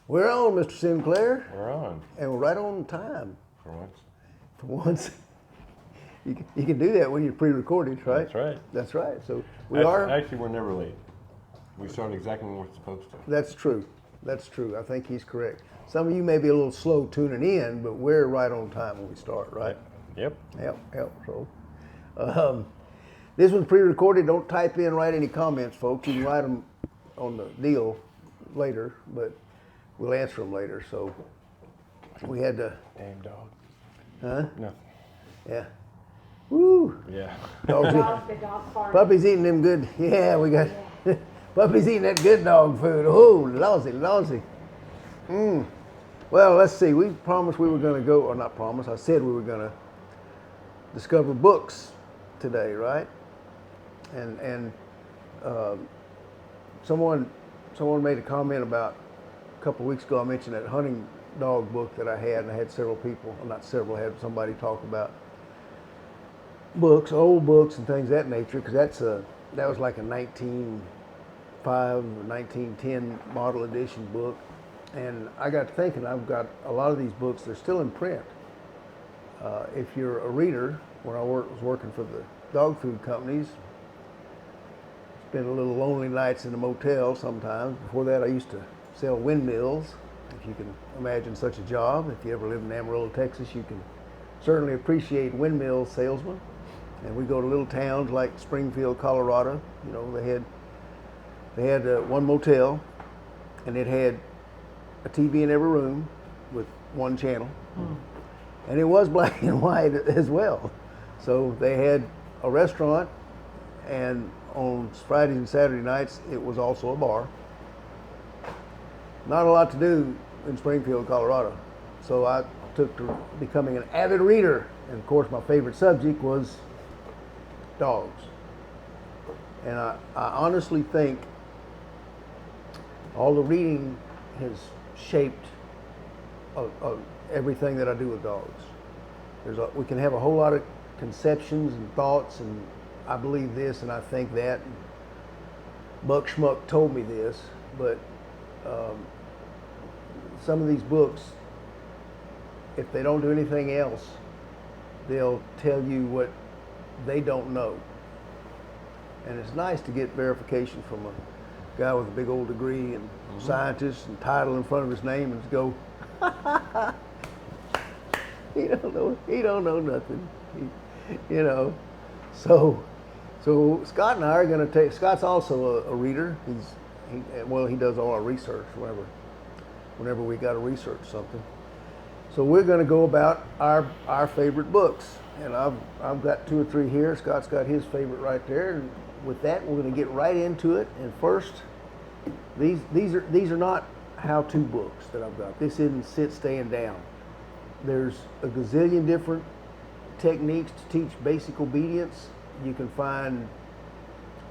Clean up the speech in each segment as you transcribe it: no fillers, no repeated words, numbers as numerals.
We're on, Mr. Sinclair, We're on and we're right on time for once. for once. You can do that when you're pre-recorded, right? That's right. That's right. So Actually, we're never late. We start exactly when we're supposed to. That's true. That's true. I think he's correct. Some of you may be a little slow tuning in, but we're right on time when we start, right? Yep. Yep. So, this one's pre-recorded. Don't type in, write any comments, folks. You can write them on the deal later, but we'll answer them later. So, we had to. Damn dog. Huh? Nothing. Yeah. Woo. Yeah. The dog farted. Puppy's eating them good. Yeah, we got. Puppy's eating that good dog food. Oh, lousy. Well, let's see. We promised we were going to go, or not promised. I said we were going to discover books today, right? And someone made a comment about a couple of weeks ago. I mentioned that hunting dog book that I had, and I had several people, well, not several, I had somebody talk about books, old books and things of that nature, because that was like a 1905 or 1910 model edition book. And I got to thinking, I've got a lot of these books, they're still in print. If you're a reader, when I was working for the dog food companies, spent a little lonely nights in a motel sometimes. Before that, I used to sell windmills, if you can imagine such a job. If you ever lived in Amarillo, Texas, you can certainly appreciate windmill salesmen. And we go to little towns like Springfield, Colorado. You know, they had one motel, and it had a TV in every room with one channel. And it was black and white as well. So they had a restaurant, and on Fridays and Saturday nights, it was also a bar. Not a lot to do in Springfield, Colorado. So I took to becoming an avid reader. And of course, my favorite subject was dogs. And I honestly think all the reading has shaped everything that I do with dogs. We can have a whole lot of conceptions and thoughts, and I believe this and I think that. Buck Schmuck told me this, but some of these books, if they don't do anything else, they'll tell you what they don't know. And it's nice to get verification from a guy with a big old degree and scientist and title in front of his name and go, he don't know nothing. So Scott and I are going to take. Scott's also a reader. He does all our research whenever we got to research something. So we're going to go about our favorite books, and I've got 2 or 3 here. Scott's got his favorite right there, and with that, we're going to get right into it. And first, these are not how-to books that I've got. This isn't sit, stay, and down. There's a gazillion different techniques to teach basic obedience. You can find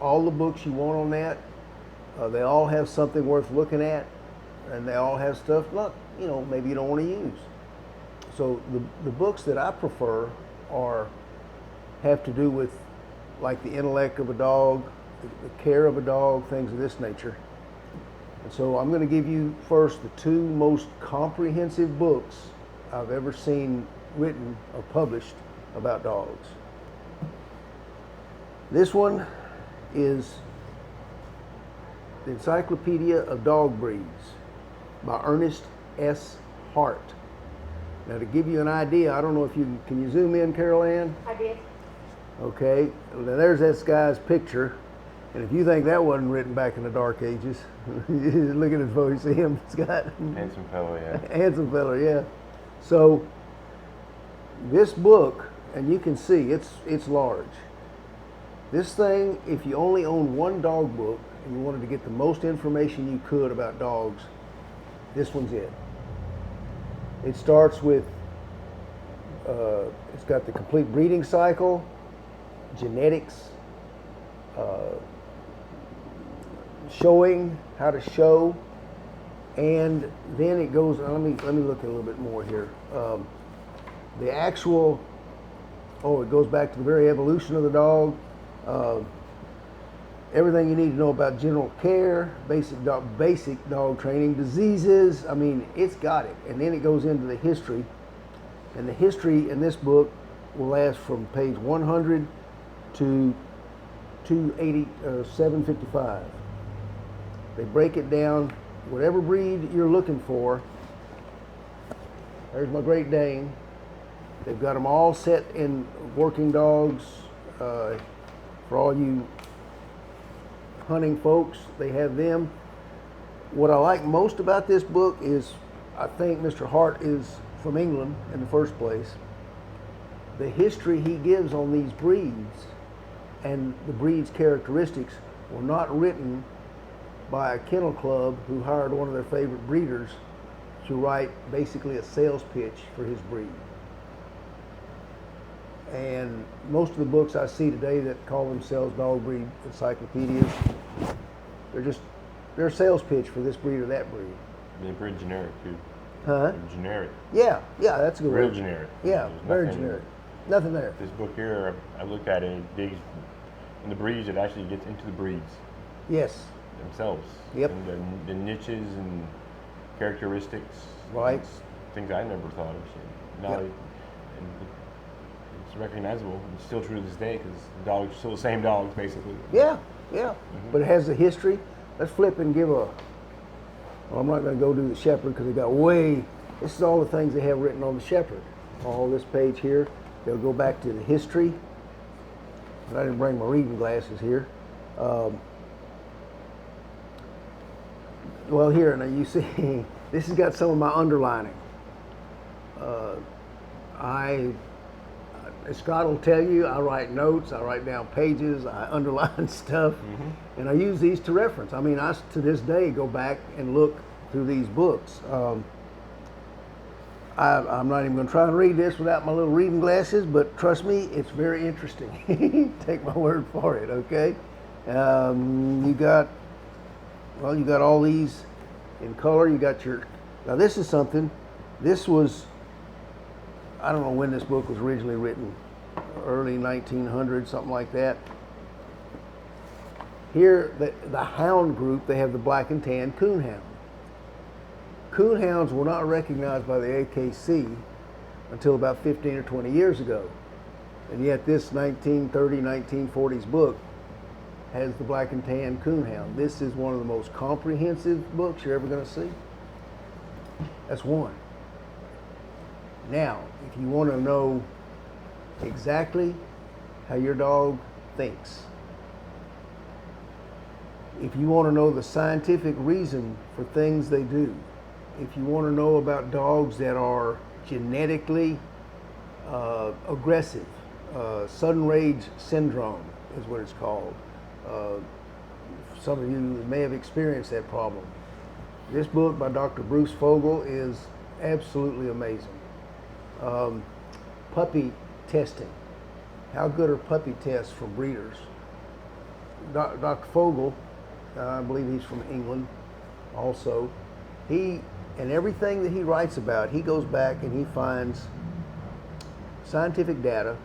all the books you want on that. They all have something worth looking at, and they all have stuff, maybe you don't want to use. So the books that I prefer have to do with like the intellect of a dog, the care of a dog, things of this nature. And so I'm going to give you first the 2 most comprehensive books I've ever seen written or published about dogs. This one is the Encyclopedia of Dog Breeds by Ernest S. Hart. Now, to give you an idea, I don't know if can you zoom in, Carol Ann? I did. Okay, now there's this guy's picture, and if you think that wasn't written back in the dark ages, look at his photo, you see him, Scott? Handsome fellow, yeah. Handsome fellow, yeah. So, this book, and you can see, it's large. This thing, if you only own one dog book, and you wanted to get the most information you could about dogs, this one's it. It starts with, it's got the complete breeding cycle, genetics, showing, how to show, and then it goes, let me look a little bit more here. The actual, it goes back to the very evolution of the dog. everything you need to know about general care, basic dog training, diseases. I mean, it's got it. And then it goes into the history. And the history in this book will last from page 100 to 755. They break it down, whatever breed you're looking for. There's my Great Dane. They've got them all set in working dogs. For all you hunting folks, they have them. What I like most about this book is, I think Mr. Hart is from England in the first place. The history he gives on these breeds and the breed's characteristics were not written by a kennel club who hired one of their favorite breeders to write basically a sales pitch for his breed. And most of the books I see today that call themselves dog breed encyclopedias, they're a sales pitch for this breed or that breed. They're pretty generic, too. Huh? They're generic. Yeah, that's a good Real word. generic. Yeah, There's very nothing- generic. Nothing there. This book here, I looked at it, it digs in the breeds, it actually gets into the breeds Yes, themselves. Yep. And the niches and characteristics. Right. It's things I never thought of. So now Yep. it's recognizable. It's still true to this day because the dogs are still the same dogs, basically. yeah. But it has the history. Let's flip and give well, I'm not going to go do the shepherd because this is all the things they have written on the shepherd. All this page here, they'll go back to the history. But I didn't bring my reading glasses here. Well, here, now you see, this has got some of my underlining. As Scott will tell you, I write notes, I write down pages, I underline stuff, and I use these to reference. I mean, I to this day go back and look through these books. I'm not even going to try and read this without my little reading glasses, but trust me, it's very interesting. Take my word for it, okay? You got all these in color. You got now this is something, this was, I don't know when this book was originally written, early 1900s, something like that. Here, the hound group, they have the black and tan coonhound. Coonhounds were not recognized by the AKC until about 15 or 20 years ago. And yet this 1930, 1940s book has the black and tan coonhound. This is one of the most comprehensive books you're ever going to see. That's one. Now, if you want to know exactly how your dog thinks, if you want to know the scientific reason for things they do, if you want to know about dogs that are genetically aggressive, sudden rage syndrome is what it's called. Some of you may have experienced that problem. This book by Dr. Bruce Fogel is absolutely amazing. Puppy testing. How good are puppy tests for breeders? Dr. Fogel, I believe he's from England also, and everything that he writes about, he goes back and he finds scientific data.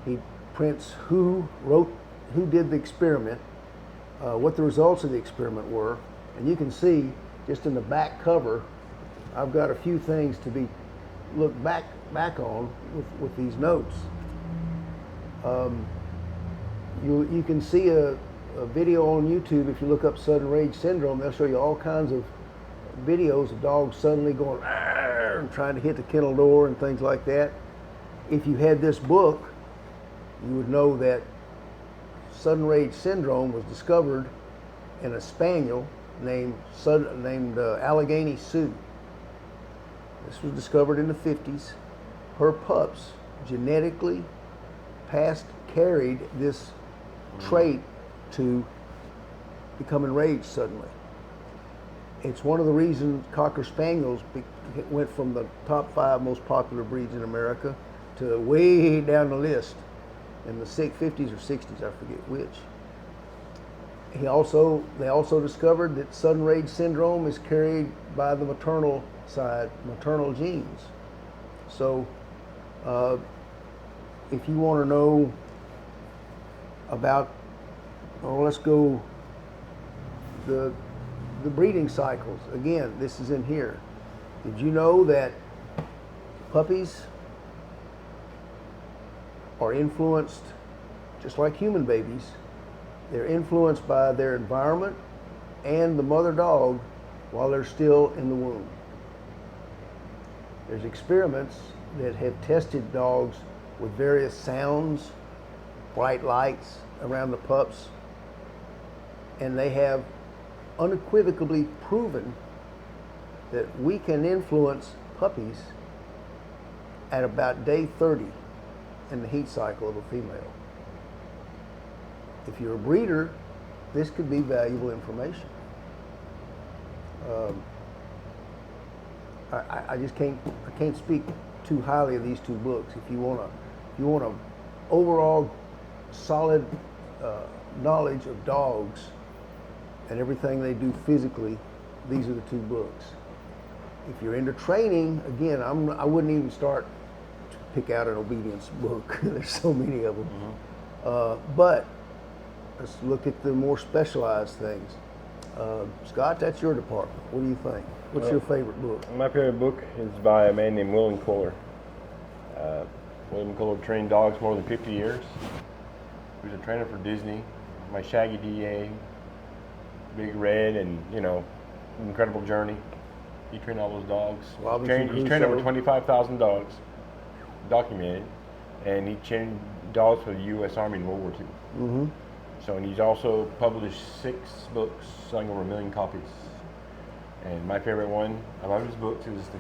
He prints who did the experiment, what the results of the experiment were, and you can see just in the back cover, I've got a few things to be looked back on with these notes. You can see a video on YouTube. If you look up sudden rage syndrome, they'll show you all kinds of videos of dogs suddenly going "Arr!" and trying to hit the kennel door and things like that. If you had this book, you would know that sudden rage syndrome was discovered in a spaniel named Allegheny Sue. This was discovered in the 50s. Her pups genetically carried this trait to become enraged suddenly. It's one of the reasons Cocker Spaniels went from the top 5 most popular breeds in America to way down the list in the 50s or 60s, I forget which. They also discovered that sudden rage syndrome is carried by the maternal side, maternal genes. So if you want to know about Well, let's go the breeding cycles. Again, this is in here. Did you know that puppies are influenced, just like human babies, they're influenced by their environment and the mother dog while they're still in the womb. There's experiments that have tested dogs with various sounds, bright lights around the pups, and they have unequivocally proven that we can influence puppies at about day 30 in the heat cycle of a female. If you're a breeder, this could be valuable information. I just can't speak too highly of these two books. If you want a overall solid knowledge of dogs and everything they do physically, these are the two books. If you're into training, again, I wouldn't even start to pick out an obedience book. There's so many of them. But let's look at the more specialized things. Scott, that's your department. What do you think? What's your favorite book? My favorite book is by a man named William Kohler. William Kohler trained dogs more than 50 years. He was a trainer for Disney. My Shaggy DA, Big Red, and Incredible Journey. He trained all those dogs. He's trained over 25,000 dogs, documented, and he trained dogs for the U.S. Army in World War II. Mm-hmm. So, and he's also published 6 books, selling over 1 million copies. And my favorite one of his books is the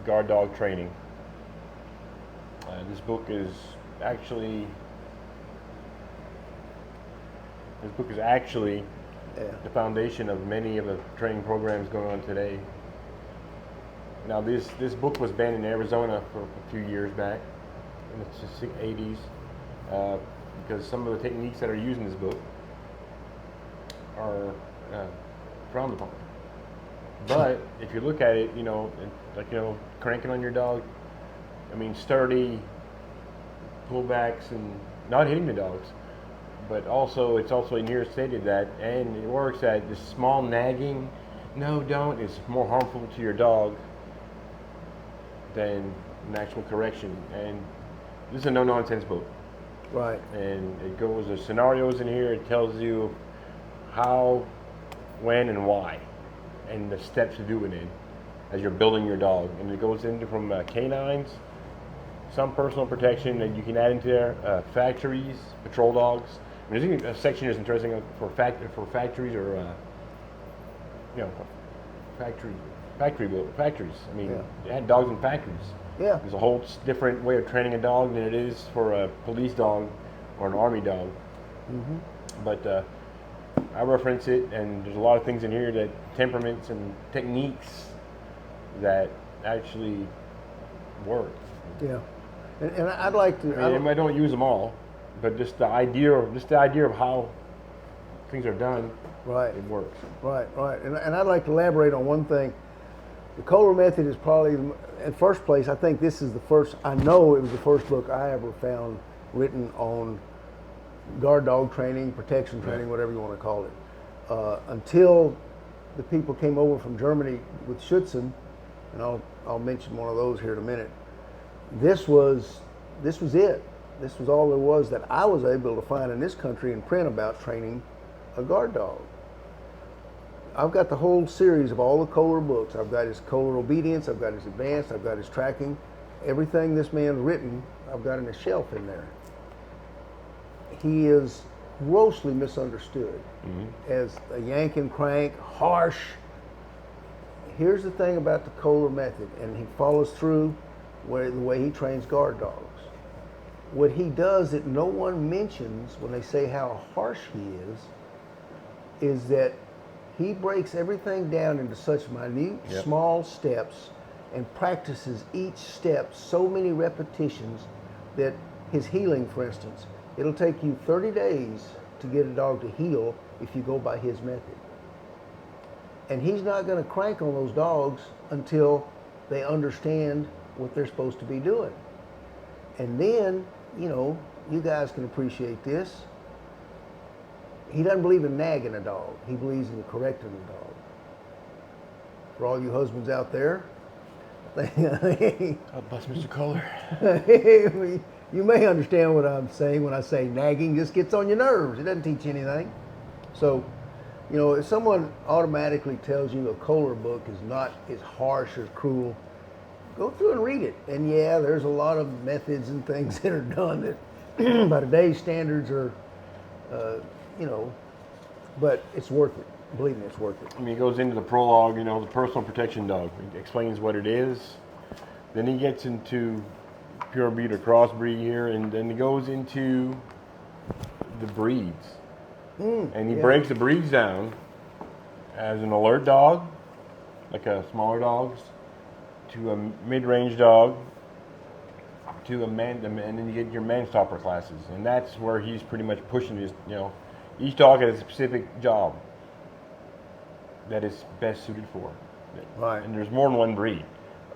Guard Dog Training. This book is actually the foundation of many of the training programs going on today. Now, this book was banned in Arizona for a few years back, in the 80s, because some of the techniques that are used in this book are frowned upon. But if you look at it, cranking on your dog, sturdy pullbacks and not hitting the dogs, but also it's also in here stated that, and it works that this small nagging, no, don't, is more harmful to your dog than an actual correction. And this is a no-nonsense book. Right. And it goes, there's scenarios in here. It tells you how, when, and why, and the steps to do it in as you're building your dog. And it goes into from canines, some personal protection that you can add into there, factories, patrol dogs. There's even a section that's interesting for factories or factories. They had dogs in factories. Yeah. There's a whole different way of training a dog than it is for a police dog or an army dog. Mm-hmm. But I reference it, and there's a lot of things in here that temperaments and techniques that actually work. Yeah. And I'd like to. I don't use them all, but just the idea of how things are done. Right. It works. Right. And I'd like to elaborate on one thing. The Kohler method is probably, in first place, I think this is the first, I know it was the first book I ever found written on guard dog training, protection training, whatever you want to call it. Until the people came over from Germany with Schutzen, and I'll mention one of those here in a minute. This was it. This was all there was that I was able to find in this country in print about training a guard dog. I've got the whole series of all the Kohler books. I've got his Kohler Obedience, I've got his Advanced, I've got his Tracking. Everything this man's written, I've got in a shelf in there. He is grossly misunderstood as a yank and crank, harsh. Here's the thing about the Kohler method, and he follows through the way he trains guard dogs. What he does that no one mentions when they say how harsh he is that he breaks everything down into such minute, small steps and practices each step so many repetitions that his healing, for instance, it'll take you 30 days to get a dog to heal if you go by his method. And he's not going to crank on those dogs until they understand what they're supposed to be doing. And then, you guys can appreciate this. he doesn't believe in nagging a dog. He believes in correcting the dog. For all you husbands out there, God bless Mr. Kohler. you may understand what I'm saying when I say nagging just gets on your nerves. It doesn't teach you anything. So, you know, if someone automatically tells you a Kohler book is not as harsh or cruel, go through and read it. And yeah, there's a lot of methods and things that are done that by today's standards are, you know, but it's worth it. Believe me, it's worth it. I mean, he goes into the prologue, you know, the personal protection dog. He explains what it is. Then he gets into pure breed or crossbreed here, and then he goes into the breeds. And he breaks the breeds down as an alert dog, like a smaller dogs, to a mid-range dog, to a man, and then you get your man stopper classes. And that's where he's pretty much pushing this, you know, each dog has a specific job that is best suited for. Right. And there's more than one breed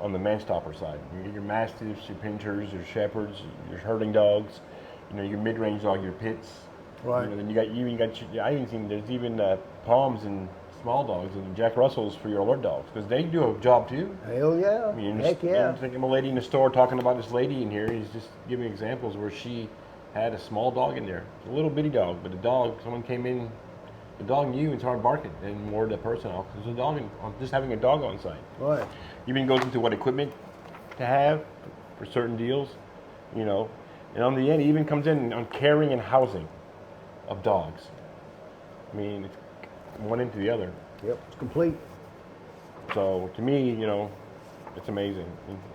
on the man stopper side. You get your mastiffs, your pinchers, your shepherds, your herding dogs, you know, your mid-range dog, your pits. Right. You know, then you got your, I even think there's even Poms and small dogs and Jack Russells for your alert dogs, because they do a job too. Hell yeah. I mean, Heck yeah. I'm thinking of a lady in the store talking about this lady in here. He's just giving examples where she had a small dog in there, a little bitty dog, but the dog, someone came in, the dog knew and started barking and wore the person off. There's a dog, just having a dog on site. Right. Even goes into what equipment to have for certain deals, you know. And on the end, he even comes in on caring and housing of dogs. I mean, it's one into the other. Yep. It's complete. So to me, you know, it's amazing.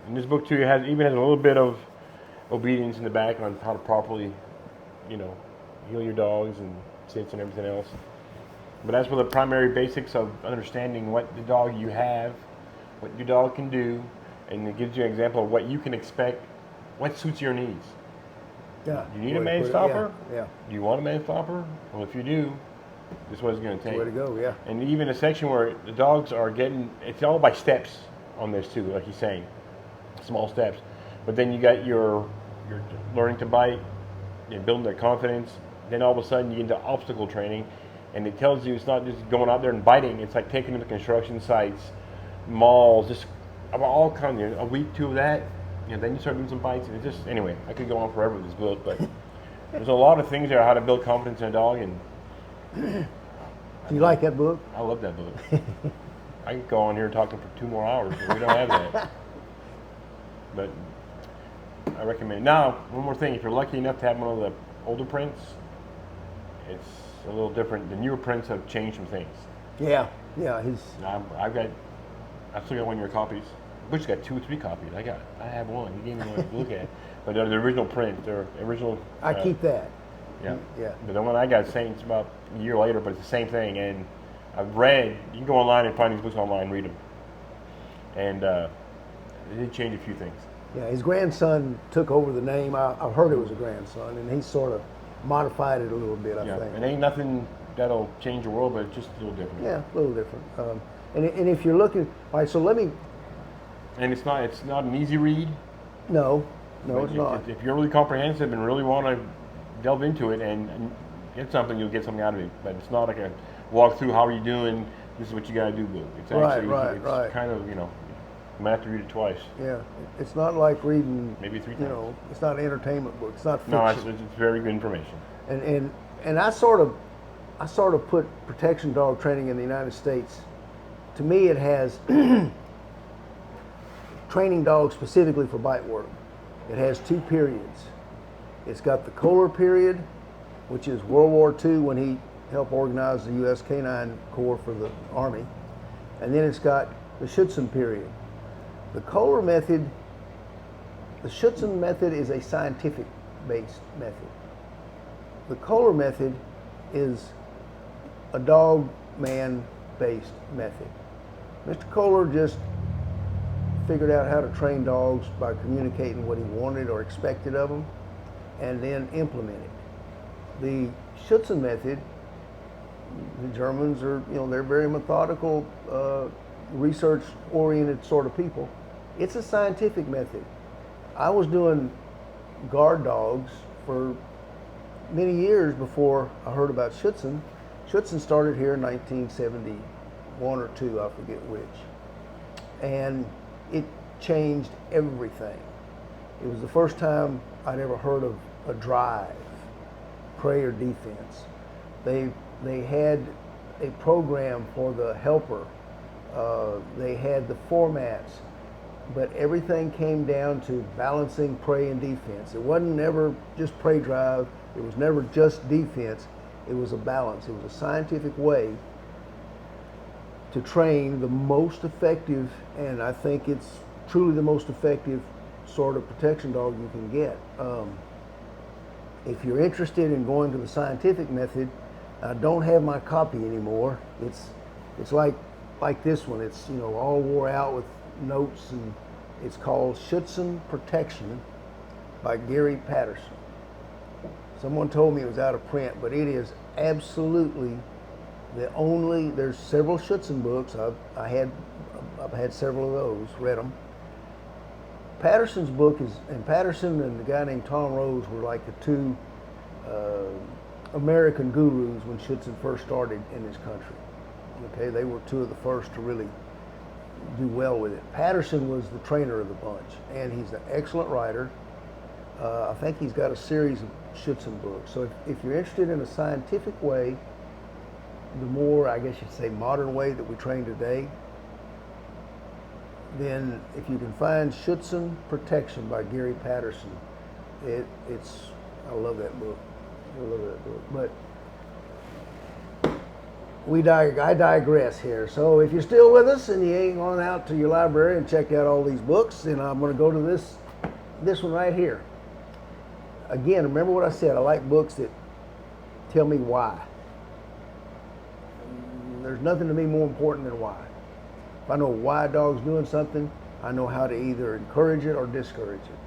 And this book too has a little bit of obedience in the back on how to properly, you know, heal your dogs and sits and everything else. But that's for the primary basics of understanding what the dog you have, what your dog can do, and it gives you an example of what you can expect, what suits your needs. Yeah. You need a Way to man put it. stopper? Yeah. Do you want a man stopper? Well, if you do, this is what it's going to take. Way to go. Yeah. And even a section where the dogs are getting, it's all by steps on this too, like he's saying, small steps. But then you got your learning to bite, you're building their confidence. Then all of a sudden you get into obstacle training, and it tells you it's not just going out there and biting. It's like taking them to construction sites, malls, just about all kinds. You know, a week, two of that, you know, then you start doing some bites. And it just, anyway, I could go on forever with this book, but there's a lot of things there how to build confidence in a dog, and Do you like that book? I love that book. I could go on here talking for 2 more hours, but we don't have that. But I recommend it. Now, one more thing. If you're lucky enough to have one of the older prints, it's a little different. The newer prints have changed some things. Yeah. Yeah. He's. I still got one of your copies. Butch got 2 or 3 copies. I have one. He gave me one to look at. But they're the original print. They're original. I keep that. Yeah. Yeah. But the one I got, same. It's about a year later, but it's the same thing. And I've read. You can go online and find these books online, read them. And they did change a few things. Yeah. His grandson took over the name. I've heard it was a grandson, and he sort of modified it a little bit. I think. It ain't nothing that'll change the world, but it's just a little different. Yeah, a little different. And if you're looking, all right. So let me. And it's not an easy read. No, But it's not. If you're really comprehensive and really want to delve into it and get something, you'll get something out of it. But it's not like a walk through, how are you doing, this is what you got to do book. It's actually Right. kind of, you know, you might have to read it twice. Yeah, it's not like reading. Maybe 3 You times. know, it's not an entertainment book. It's not fiction. No, it's very good information. And I sort of put protection dog training in the United States. To me, it has training dogs specifically for bite work. It has 2 periods. It's got the Kohler period, which is World War II when he helped organize the U.S. Canine Corps for the Army, and then it's got the Schutzen period. The Kohler method, the Schutzen method is a scientific-based method. The Kohler method is a dog-man-based method. Mr. Kohler just figured out how to train dogs by communicating what he wanted or expected of them, and then implement it. The Schutzen method, the Germans are, you know, they're very methodical, research-oriented sort of people. It's a scientific method. I was doing guard dogs for many years before I heard about Schutzhund. Schutzhund started here in 1971 or 2, I forget which. And it changed everything. It was the first time I'd ever heard of a drive, prey or defense. They had a program for the helper. They had the formats, but everything came down to balancing prey and defense. It wasn't never just prey drive. It was never just defense. It was a balance. It was a scientific way to train the most effective, and I think it's truly the most effective sort of protection dog you can get. If you're interested in going to the scientific method, I don't have my copy anymore. It's like this one. It's all wore out with notes, and it's called Schutzhund Protection by Gary Patterson. Someone told me it was out of print, but it is absolutely the only. There's several Schutzhund books. I've had several of those. Read them. Patterson's book is, and Patterson and the guy named Tom Rose were like the two American gurus when Schutzhund first started in this country. Okay, they were two of the first to really do well with it. Patterson was the trainer of the bunch, and he's an excellent writer. I think he's got a series of Schutzhund books. So if you're interested in a scientific way, the more, I guess you'd say, modern way that we train today, then if you can find Schutzhund Protection by Gary Patterson, I love that book. I love that book. But I digress here. So if you're still with us and you ain't gone out to your library and checked out all these books, then I'm going to go to this one right here. Again, remember what I said. I like books that tell me why. There's nothing to me more important than why. If I know why a dog's doing something, I know how to either encourage it or discourage it.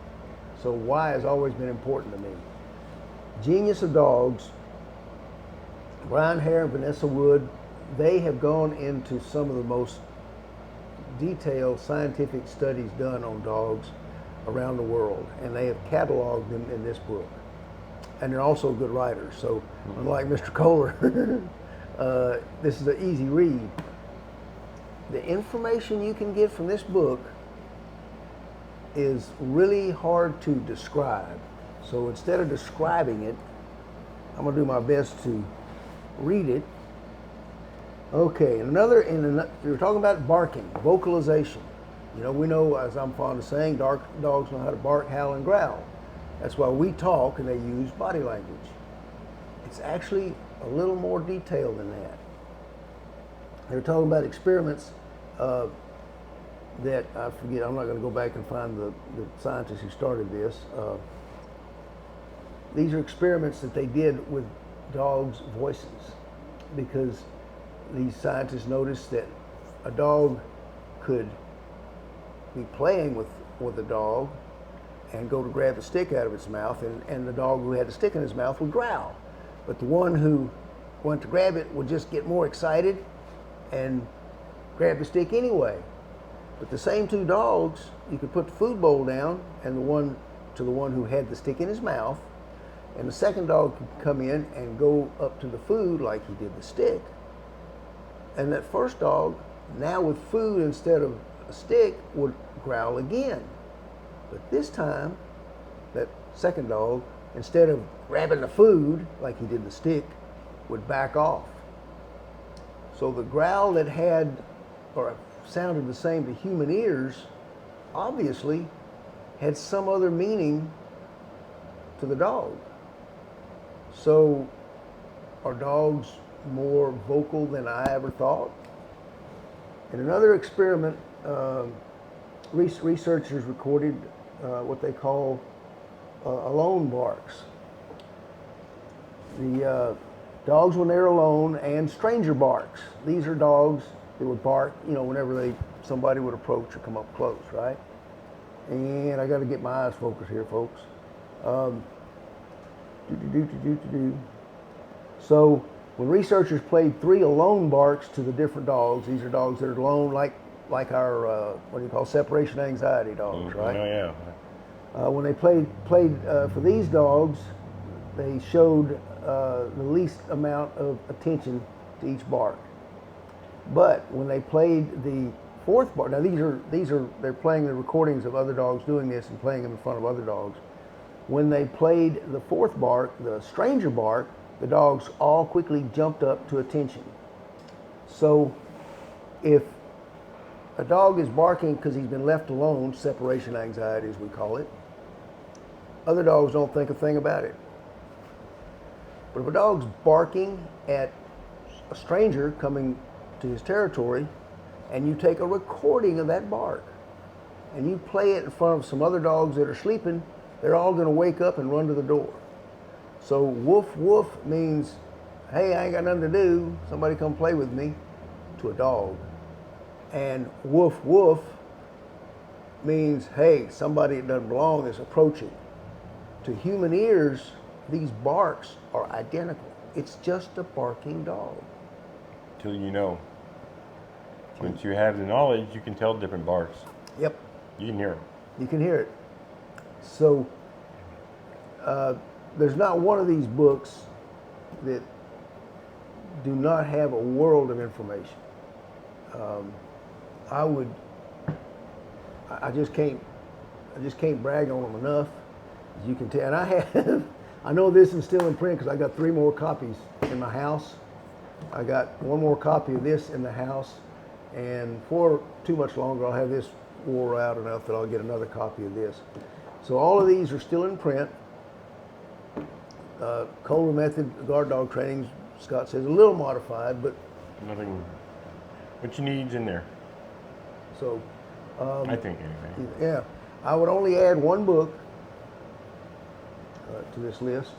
So why has always been important to me. Genius of Dogs, Brian Hare and Vanessa Wood, they have gone into some of the most detailed scientific studies done on dogs around the world, and they have cataloged them in this book. And they're also good writers, so unlike Mr. Kohler, this is an easy read. The information you can get from this book is really hard to describe. So instead of describing it, I'm going to do my best to read it. Okay, you're talking about barking, vocalization. We know, as I'm fond of saying, dogs know how to bark, howl, and growl. That's why we talk and they use body language. It's actually a little more detailed than that. They're talking about experiments that I forget. I'm not going to go back and find the scientist who started this. These are experiments that they did with dogs' voices, because these scientists noticed that a dog could be playing with a dog and go to grab the stick out of its mouth, and the dog who had the stick in his mouth would growl. But the one who went to grab it would just get more excited and grab the stick anyway. But the same two dogs, you could put the food bowl down and the one who had the stick in his mouth, and the second dog could come in and go up to the food like he did the stick. And that first dog, now with food instead of a stick, would growl again. But this time, that second dog, instead of grabbing the food like he did the stick, would back off. So the growl that sounded the same to human ears obviously had some other meaning to the dog. So are dogs more vocal than I ever thought? In another experiment, researchers recorded what they call alone barks. The dogs when they're alone, and stranger barks. These are dogs that would bark, whenever somebody would approach or come up close, right? And I got to get my eyes focused here, folks. So when researchers played 3 alone barks to the different dogs, these are dogs that are alone, like our separation anxiety dogs, right? Oh yeah. When they played for these dogs, they showed the least amount of attention to each bark. But when they played the fourth bark, now they're playing the recordings of other dogs doing this and playing them in front of other dogs. When they played the fourth bark, the stranger bark, the dogs all quickly jumped up to attention. So if a dog is barking because he's been left alone, separation anxiety as we call it, other dogs don't think a thing about it. But if a dog's barking at a stranger coming to his territory, and you take a recording of that bark, and you play it in front of some other dogs that are sleeping, they're all going to wake up and run to the door. So woof woof means, hey, I ain't got nothing to do, somebody come play with me, to a dog. And woof woof means, hey, somebody that doesn't belong is approaching. To human ears, these barks are identical. It's just a barking dog. Till you know. Once you have the knowledge, you can tell different barks. Yep, You can hear them. you can hear it. So there's not one of these books that do not have a world of information. I just can't brag on them enough, as you can tell. And I know this is still in print because I got 3 more copies in my house. I got 1 more copy of this in the house, and for too much longer, I'll have this wore out enough that I'll get another copy of this. So all of these are still in print. Coleman Method Guard Dog Training, Scott says, a little modified, but Nothing. What you need's in there. so I think anyway. yeah. I would only add 1 book to this list,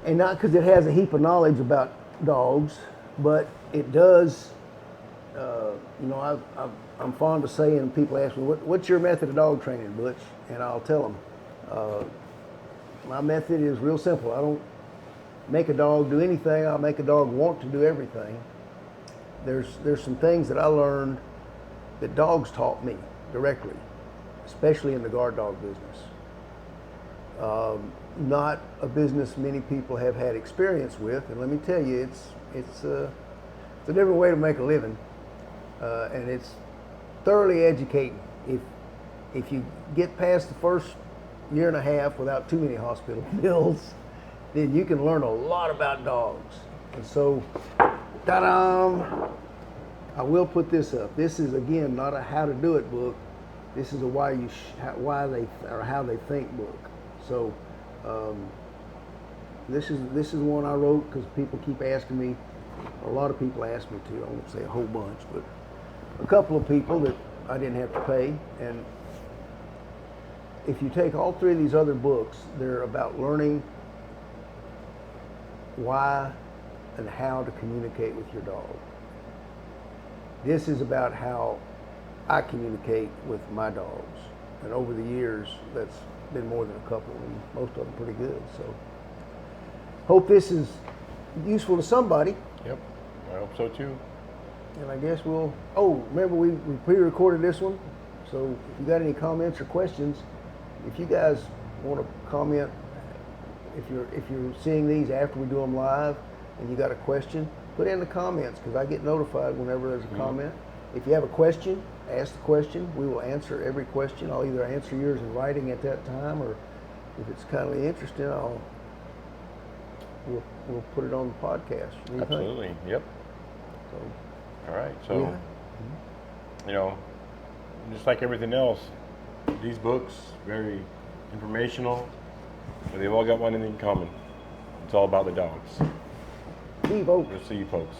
and not because it has a heap of knowledge about dogs, but it does. I'm fond of saying, people ask me, what's your method of dog training, Butch? And I'll tell them, my method is real simple. I don't make a dog do anything. I'll make a dog want to do everything. There's some things that I learned that dogs taught me directly, especially in the guard dog business. Not a business many people have had experience with, and let me tell you, it's a different way to make a living, and it's thoroughly educating. If you get past the first 1.5 years without too many hospital bills, then you can learn a lot about dogs. And so, ta-da! I will put this up. This is, again, not a how to do it book. This is a how they think book. So this is one I wrote because people keep asking me. A lot of people ask me to. I won't say a whole bunch, but a couple of people that I didn't have to pay. And if you take all 3 of these other books, they're about learning why and how to communicate with your dog. This is about how I communicate with my dogs. And over the years, that's been more than a couple, and most of them pretty good. So hope this is useful to somebody. Yep. I hope so too. And I guess remember we pre-recorded this one. So if you got any comments or questions, if you guys want to comment, if you're seeing these after we do them live and you got a question, put it in the comments because I get notified whenever there's a comment. If you have a question, ask the question. We will answer every question. I'll either answer yours in writing at that time, or if it's kind of interesting, we'll put it on the podcast. What do you think? Absolutely. Yep. So, All right. So, just like everything else, these books, very informational, but they've all got one thing in common. It's all about the dogs. Steve Oaks. We'll see you folks.